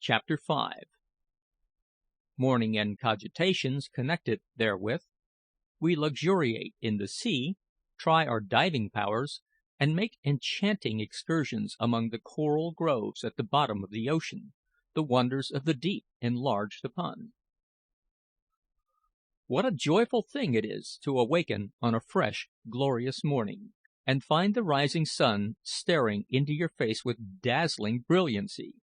CHAPTER V. Morning and cogitations connected therewith. We luxuriate in the sea, try our diving powers, and make enchanting excursions among the coral groves at the bottom of the ocean, the wonders of the deep enlarged upon. What a joyful thing it is to awaken on a fresh, glorious morning, and find the rising sun staring into your face with dazzling brilliancy,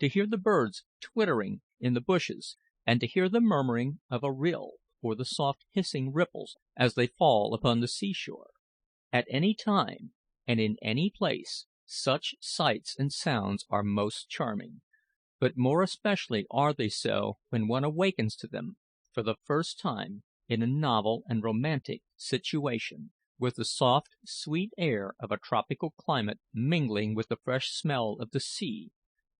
to hear the birds twittering in the bushes, and to hear the murmuring of a rill or the soft hissing ripples as they fall upon the seashore. At any time and in any place, such sights and sounds are most charming, but more especially are they so when one awakens to them for the first time in a novel and romantic situation, with the soft, sweet air of a tropical climate mingling with the fresh smell of the sea,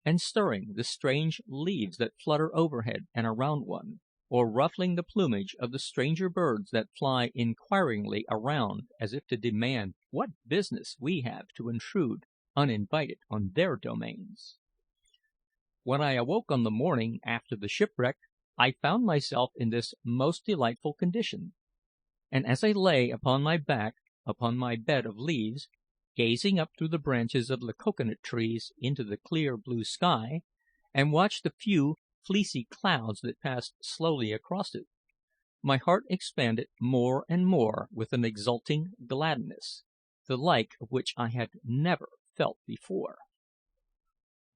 and stirring the strange leaves that flutter overhead and around one, or ruffling the plumage of the stranger birds that fly inquiringly around as if to demand what business we have to intrude uninvited on their domains. When I awoke on the morning after the shipwreck, I found myself in this most delightful condition; and as I lay upon my back upon my bed of leaves, gazing up through the branches of the cocoa nut trees into the clear blue sky, and watched the few fleecy clouds that passed slowly across it, my heart expanded more and more with an exulting gladness, the like of which I had never felt before.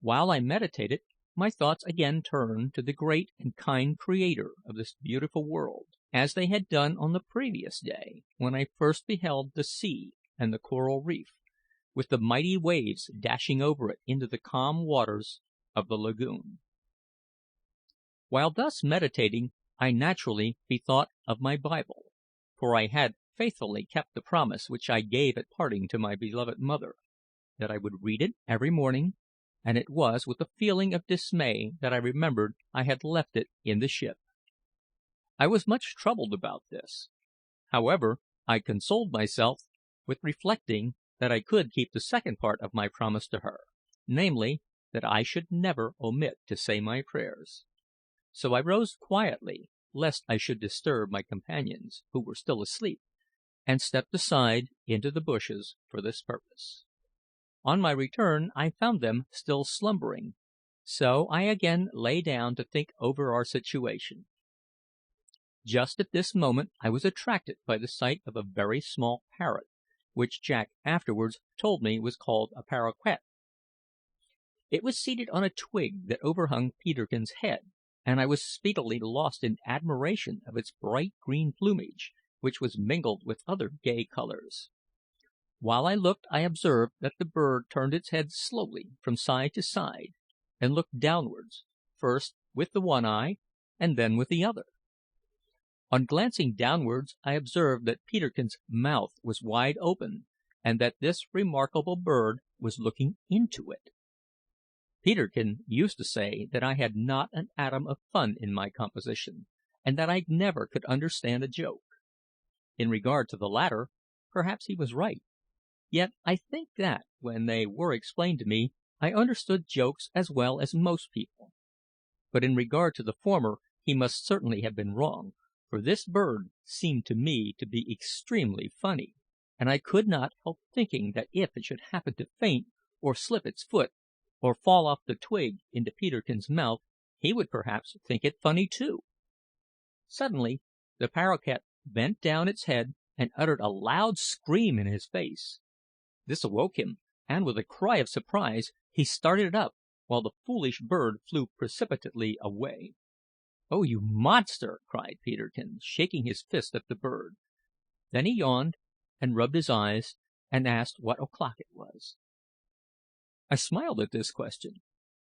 While I meditated, my thoughts again turned to the great and kind Creator of this beautiful world, as they had done on the previous day, when I first beheld the sea and the coral reef, with the mighty waves dashing over it into the calm waters of the lagoon. While thus meditating, I naturally bethought of my Bible, for I had faithfully kept the promise which I gave at parting to my beloved mother, that I would read it every morning, and it was with a feeling of dismay that I remembered I had left it in the ship. I was much troubled about this. However, I consoled myself with reflecting that I could keep the second part of my promise to her, namely, that I should never omit to say my prayers. So I rose quietly, lest I should disturb my companions, who were still asleep, and stepped aside into the bushes for this purpose. On my return I found them still slumbering, so I again lay down to think over our situation. Just at this moment I was attracted by the sight of a very small parrot, which Jack afterwards told me was called a paroquet. It was seated on a twig that overhung Peterkin's head, and I was speedily lost in admiration of its bright green plumage, which was mingled with other gay colours. While I looked, I observed that the bird turned its head slowly from side to side, and looked downwards, first with the one eye and then with the other. On glancing downwards, I observed that Peterkin's mouth was wide open, and that this remarkable bird was looking into it. Peterkin used to say that I had not an atom of fun in my composition, and that I never could understand a joke. In regard to the latter, perhaps he was right. Yet I think that, when they were explained to me, I understood jokes as well as most people. But in regard to the former, he must certainly have been wrong, for this bird seemed to me to be extremely funny, and I could not help thinking that if it should happen to faint, or slip its foot, or fall off the twig into Peterkin's mouth, he would perhaps think it funny too. Suddenly the paroquet bent down its head and uttered a loud scream in his face. This awoke him, and with a cry of surprise he started up, while the foolish bird flew precipitately away. "Oh, you monster!" cried Peterkin, shaking his fist at the bird. Then he yawned and rubbed his eyes, and asked what o'clock it was. I smiled at this question,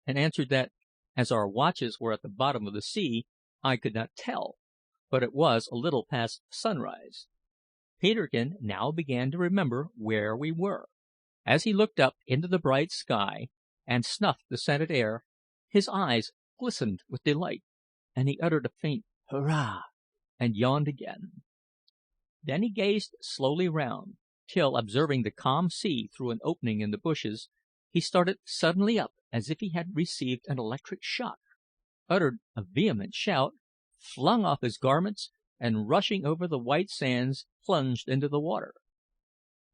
and answered that, as our watches were at the bottom of the sea, I could not tell, but it was a little past sunrise. Peterkin now began to remember where we were. As he looked up into the bright sky and snuffed the scented air, his eyes glistened with delight, and he uttered a faint hurrah and yawned again. Then he gazed slowly round, till, observing the calm sea through an opening in the bushes, he started suddenly up as if he had received an electric shock, uttered a vehement shout, flung off his garments, and rushing over the white sands, plunged into the water.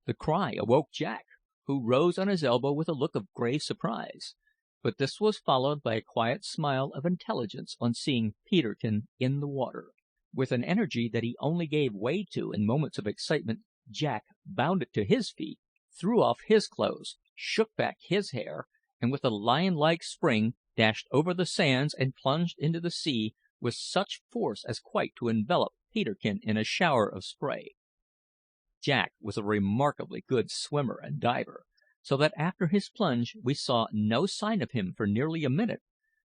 The cry awoke Jack, who rose on his elbow with a look of grave surprise; but this was followed by a quiet smile of intelligence on seeing Peterkin in the water. With an energy that he only gave way to in moments of excitement, Jack bounded to his feet, threw off his clothes, shook back his hair, and with a lion-like spring dashed over the sands and plunged into the sea with such force as quite to envelop Peterkin in a shower of spray. Jack was a remarkably good swimmer and diver, so that after his plunge we saw no sign of him for nearly a minute,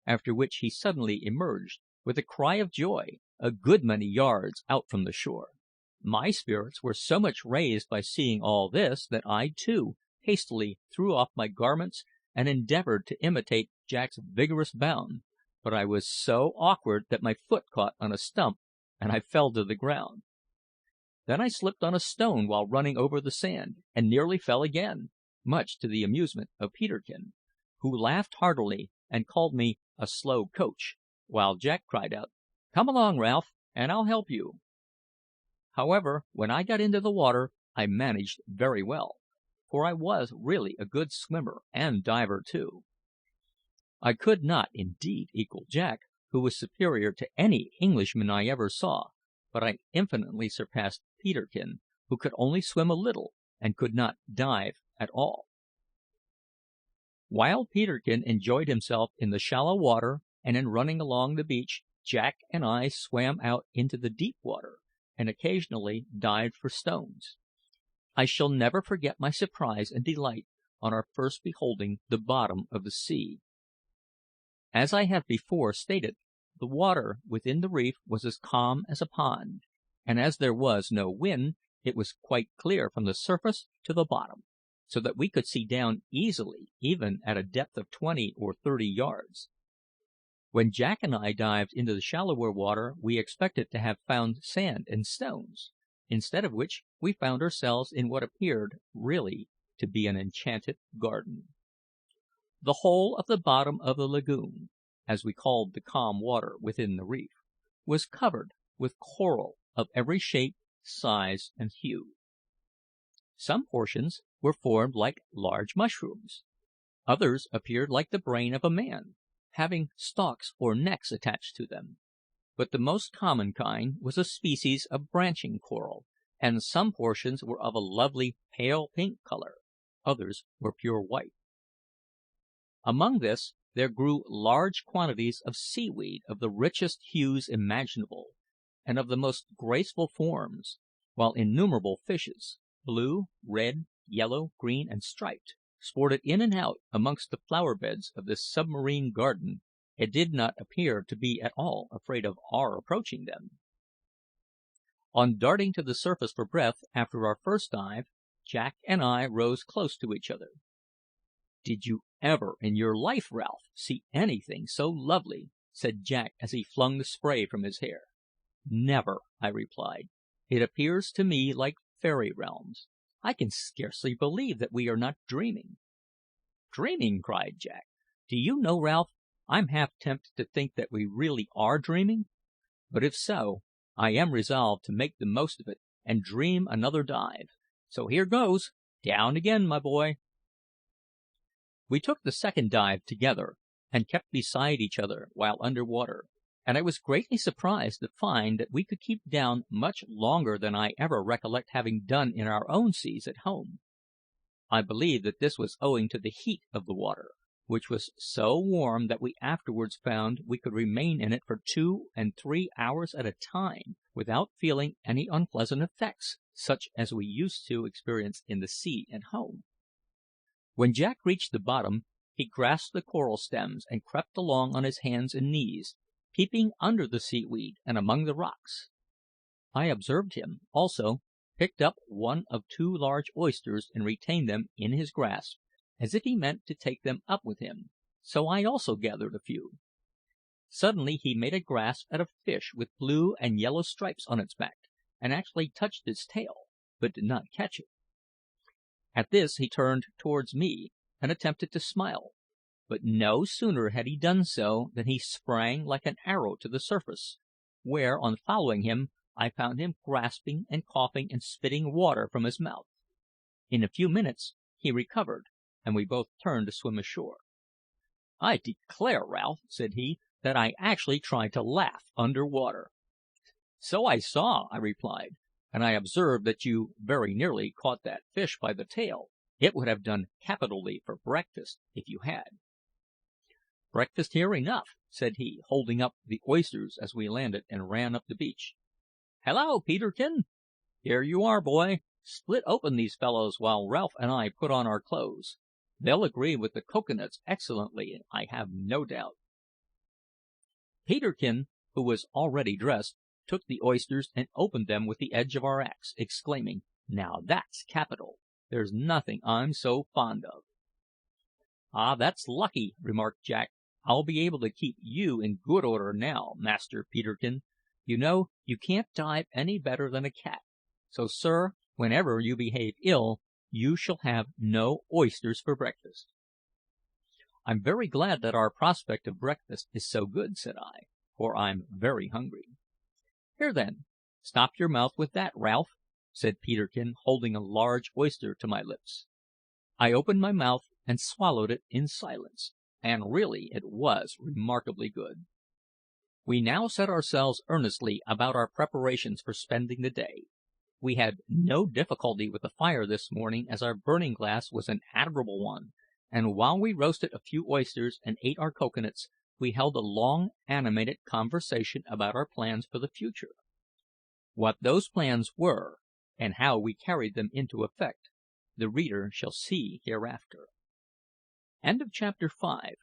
after which he suddenly emerged, with a cry of joy, a good many yards out from the shore. My spirits were so much raised by seeing all this that I, too, hastily threw off my garments and endeavoured to imitate Jack's vigorous bound; but I was so awkward that my foot caught on a stump and I fell to the ground. Then I slipped on a stone while running over the sand, and nearly fell again, much to the amusement of Peterkin, who laughed heartily and called me a slow coach, while Jack cried out, "Come along, Ralph, and I'll help you." However, when I got into the water I managed very well, for I was really a good swimmer and diver too. I could not, indeed, equal Jack, who was superior to any Englishman I ever saw, but I infinitely surpassed Peterkin, who could only swim a little and could not dive at all. While Peterkin enjoyed himself in the shallow water and in running along the beach, Jack and I swam out into the deep water, and occasionally dived for stones. I shall never forget my surprise and delight on our first beholding the bottom of the sea. As I have before stated, the water within the reef was as calm as a pond, and as there was no wind, it was quite clear from the surface to the bottom, so that we could see down easily, even at a depth of 20 or 30 yards. When Jack and I dived into the shallower water we expected to have found sand and stones, instead of which we found ourselves in what appeared really to be an enchanted garden. The whole of the bottom of the lagoon, as we called the calm water within the reef, was covered with coral of every shape, size, and hue. Some portions were formed like large mushrooms; others appeared like the brain of a man, having stalks or necks attached to them; but the most common kind was a species of branching coral, and some portions were of a lovely pale pink colour, others were pure white. Among this there grew large quantities of seaweed of the richest hues imaginable, and of the most graceful forms, while innumerable fishes, blue, red, yellow, green, and striped, sported in and out amongst the flower beds of this submarine garden, and did not appear to be at all afraid of our approaching them. On darting to the surface for breath after our first dive, Jack and I rose close to each other. "Did you ever in your life, Ralph, see anything so lovely?" said Jack as he flung the spray from his hair. "Never," I replied. "It appears to me like fairy realms. I can scarcely believe that we are not dreaming." "Dreaming!" cried Jack. "Do you know, Ralph, I'm half tempted to think that we really are dreaming. But if so, I am resolved to make the most of it and dream another dive. So here goes! Down again, my boy!" We took the second dive together, and kept beside each other while under water, and I was greatly surprised to find that we could keep down much longer than I ever recollect having done in our own seas at home. I believe that this was owing to the heat of the water, which was so warm that we afterwards found we could remain in it for 2 and 3 hours at a time without feeling any unpleasant effects, such as we used to experience in the sea at home. When Jack reached the bottom, he grasped the coral stems and crept along on his hands and knees, peeping under the seaweed and among the rocks. I observed him, also, picked up one of 2 large oysters and retained them in his grasp, as if he meant to take them up with him, so I also gathered a few. Suddenly he made a grasp at a fish with blue and yellow stripes on its back, and actually touched its tail, but did not catch it. At this he turned towards me, and attempted to smile; but no sooner had he done so than he sprang like an arrow to the surface, where, on following him, I found him gasping and coughing and spitting water from his mouth. In a few minutes he recovered, and we both turned to swim ashore. "I declare, Ralph," said he, "that I actually tried to laugh under water." "So I saw," I replied; "and I observed that you very nearly caught that fish by the tail. It would have done capitally for breakfast if you had." "Breakfast here enough," said he, holding up the oysters as we landed and ran up the beach. "Hallo, Peterkin! Here you are, boy. Split open these fellows while Ralph and I put on our clothes. They'll agree with the cocoa nuts excellently, I have no doubt." Peterkin, who was already dressed, took the oysters and opened them with the edge of our axe, exclaiming, "Now that's capital! There's nothing I'm so fond of." "Ah, that's lucky," remarked Jack. "I'll be able to keep you in good order now, Master Peterkin. You know you can't dive any better than a cat; so, sir, whenever you behave ill, you shall have no oysters for breakfast." "I'm very glad that our prospect of breakfast is so good," said I, "for I'm very hungry." "Here, then, stop your mouth with that, Ralph," said Peterkin, holding a large oyster to my lips. I opened my mouth and swallowed it in silence, and really it was remarkably good. We now set ourselves earnestly about our preparations for spending the day. We had no difficulty with the fire this morning, as our burning glass was an admirable one, and while we roasted a few oysters and ate our cocoa nuts, we held a long, animated conversation about our plans for the future. What those plans were, and how we carried them into effect, the reader shall see hereafter. CHAPTER 5.